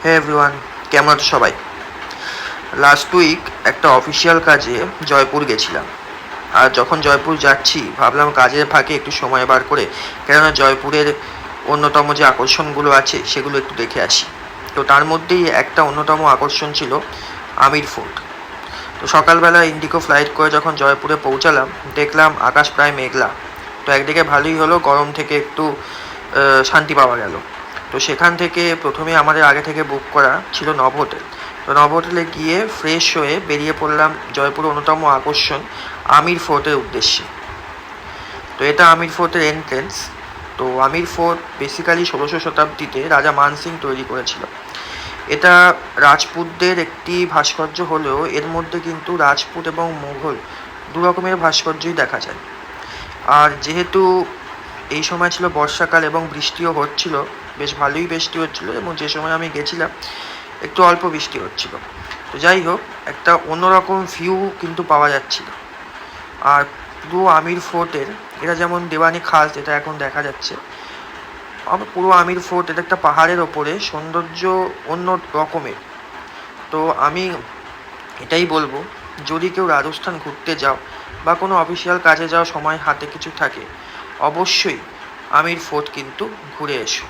হে everyone, কেমন আছো সবাই? লাস্ট উইক একটা অফিসিয়াল কাজে জয়পুর গেছিলাম। আর যখন জয়পুর যাচ্ছি ভাবলাম কাজের ফাঁকে একটু সময় বার করে কেননা জয়পুরের অন্যতম যে আকর্ষণগুলো আছে সেগুলো একটু দেখে আসি। তো তার মধ্যেই একটা অন্যতম আকর্ষণ ছিল আমির ফোর্ট। তো সকালবেলা ইন্ডিগো ফ্লাইট করে যখন জয়পুরে পৌঁছালাম দেখলাম আকাশ প্রায় মেঘলা। তো একদিকে ভালোই হলো, গরম থেকে একটু শান্তি পাওয়া গেল। তো সেখান থেকে প্রথমে আমাদের আগে থেকে বুক করা ছিল নব হোটেল। তো নব হোটেলে গিয়ে ফ্রেশ হয়ে বেরিয়ে পড়লাম জয়পুরের অন্যতম আকর্ষণ আমির ফোর্টের উদ্দেশ্যে। তো এটা আমির ফোর্টের এন্ট্রেন্স। তো আমির ফোর্ট বেসিক্যালি 16শো শতাব্দীতে রাজা মান সিং তৈরি করেছিল। এটা রাজপুতদের একটি ভাস্কর্য হলেও এর মধ্যে কিন্তু রাজপুত এবং মুঘল দু রকমের ভাস্কর্যই দেখা যায়। আর যেহেতু এই সময় ছিল বর্ষাকাল এবং বৃষ্টিও হচ্ছিল, বেশ ভালোই বৃষ্টি হচ্ছিল, এবং যে সময় আমি গেছিলাম একটু অল্প বৃষ্টি হচ্ছিল। তো যাই হোক, একটা অন্যরকম ভিউ কিন্তু পাওয়া যাচ্ছিল। আর পুরো আমির ফোর্টের, এটা যেমন দেওয়ানি খাল যেটা এখন দেখা যাচ্ছে, পুরো আমির ফোর্ট এটা একটা পাহাড়ের ওপরে, সৌন্দর্য অন্য রকমের। তো আমি এটাই বলবো, যদি কেউ রাজস্থান ঘুরতে যাও বা কোনো অফিসিয়াল কাজে যাও, সময় হাতে কিছু থাকে, অবশ্যই আমির ফোর্ট কিন্তু ঘুরে এসো।